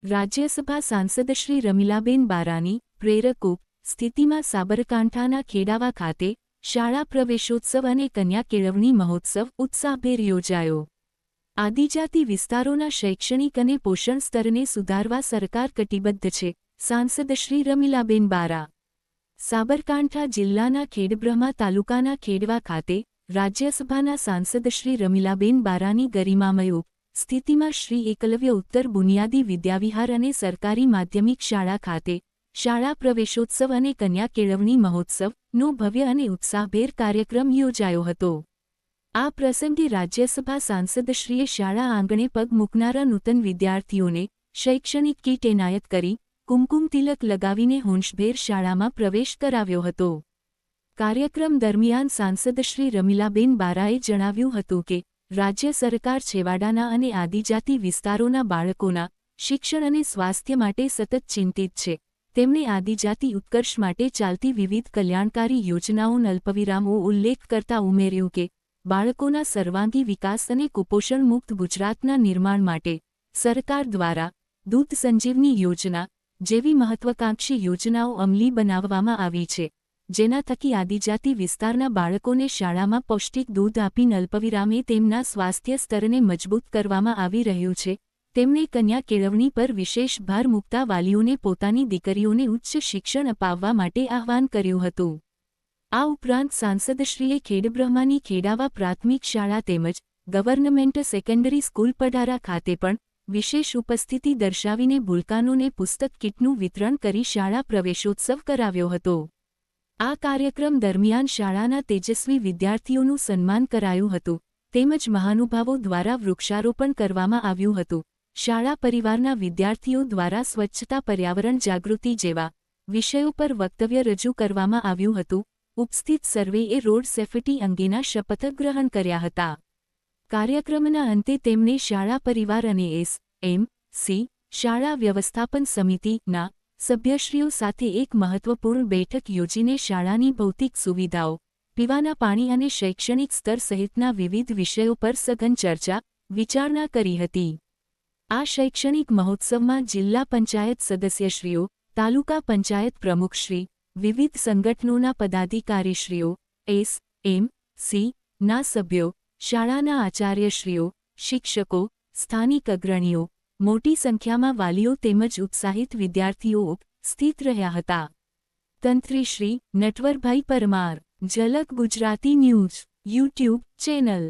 રાજ્યસભા સાંસદ શ્રી રમીલાબેન બારાની પ્રેરક સ્થિતિમાં સાબરકાંઠાના ખેડાવા ખાતે શાળા પ્રવેશોત્સવ અને કન્યા કેળવણી મહોત્સવ ઉત્સાહભેર યોજાયો। આદિજાતિ વિસ્તારોના શૈક્ષણિક અને પોષણ સ્તરને સુધારવા સરકાર કટિબદ્ધ છે। સાંસદ શ્રી રમીલાબેન બારા। સાબરકાંઠા જિલ્લાના ખેડબ્રહ્મા તાલુકાના ખેડવા ખાતે રાજ્યસભાના સાંસદ શ્રી રમીલાબેન બારાની ગરિમામય સ્થિતિમાં શ્રી એકલવ્ય ઉત્તર બુનિયાદી વિદ્યાવિહાર અને સરકારી માધ્યમિક શાળા ખાતે શાળા પ્રવેશોત્સવ અને કન્યા કેળવણી મહોત્સવનો ભવ્ય અને ઉત્સાહભેર કાર્યક્રમ યોજાયો હતો। આ પ્રસંગે રાજ્યસભા સાંસદશ્રીએ શાળા આંગણે પગ મૂકનારા નૂતન વિદ્યાર્થીઓને શૈક્ષણિક કીટ એનાયત કરી કુમકુમ તિલક લગાવીને હોંશભેર શાળામાં પ્રવેશ કરાવ્યો હતો। કાર્યક્રમ દરમિયાન સાંસદ શ્રી રમીલાબેન બારાએ જણાવ્યું હતું કે રાજ્ય સરકાર છેવાડાના અને આદિજાતિ વિસ્તારોના બાળકોના શિક્ષણ અને સ્વાસ્થ્ય માટે સતત ચિંતિત છે। તેમણે આદિજાતિ ઉત્કર્ષ માટે ચાલતી વિવિધ કલ્યાણકારી યોજનાઓનો અલ્પવિરામો ઉલ્લેખ કરતા ઉમેર્યું કે બાળકોના સર્વાંગી વિકાસ અને કુપોષણ મુક્ત ગુજરાતના નિર્માણ માટે સરકાર દ્વારા દૂધ સંજીવની યોજના જેવી મહત્વાકાંક્ષી યોજનાઓ અમલી બનાવવામાં આવી છે, જેના થકી આદિજાતિ વિસ્તારના બાળકોને શાળામાં પૌષ્ટિક દૂધ આપીને અલ્પવિરામે તેમના સ્વાસ્થ્ય સ્તરને મજબૂત કરવામાં આવી રહ્યું છે। તેમણે કન્યા કેળવણી પર વિશેષ ભાર મૂકતા વાલીઓને પોતાની દીકરીઓને ઉચ્ચ શિક્ષણ અપાવવા માટે આહ્વાન કર્યું હતું। આ ઉપરાંત સાંસદશ્રીએ ખેડબ્રહ્માની ખેડાવા પ્રાથમિક શાળા તેમજ ગવર્નમેન્ટ સેકન્ડરી સ્કૂલ પઢારા ખાતે પણ વિશેષ ઉપસ્થિતિ દર્શાવીને ભૂલકાનોને પુસ્તક કીટનું વિતરણ કરી શાળા પ્રવેશોત્સવ કરાવ્યો હતો। આ કાર્યક્રમ દરમિયાન શાળાના તેજસ્વી વિદ્યાર્થીઓનું સન્માન કરાયું હતું તેમજ મહાનુભાવો દ્વારા વૃક્ષારોપણ કરવામાં આવ્યું હતું। શાળા પરિવારના વિદ્યાર્થીઓ દ્વારા સ્વચ્છતા પર્યાવરણ જાગૃતિ જેવા વિષયો પર વક્તવ્ય રજૂ કરવામાં આવ્યું હતું। ઉપસ્થિત સર્વેએ રોડ સેફટી અંગેના શપથ ગ્રહણ કર્યા હતા। કાર્યક્રમના અંતે તેમણે શાળા પરિવાર અને એસ.એમ.સી. શાળા વ્યવસ્થાપન સમિતિના સભ્યશ્રીઓ સાથે એક મહત્વપૂર્ણ બેઠક યોજીને શાળાની ભૌતિક સુવિધાઓ, પીવાના પાણી અને શૈક્ષણિક સ્તર સહિતના વિવિધ વિષયો પર સઘન ચર્ચા વિચારણા કરી હતી। આ શૈક્ષણિક મહોત્સવમાં જિલ્લા પંચાયત સદસ્યશ્રીઓ, તાલુકા પંચાયત પ્રમુખશ્રી, વિવિધ સંગઠનોના પદાધિકારીશ્રીઓ, એસ.એમ.સી. ના સભ્યો, શાળાના આચાર્યશ્રીઓ, શિક્ષકો, સ્થાનિક અગ્રણીઓ, મોટી સંખ્યામાં વાલીઓ તેમજ ઉત્સાહિત વિદ્યાર્થીઓ ઉપસ્થિત રહ્યા હતા। તંત્રી શ્રી નટવરભાઈ પરમાર, ઝલક ગુજરાતી ન્યૂઝ યુટ્યુબ ચેનલ।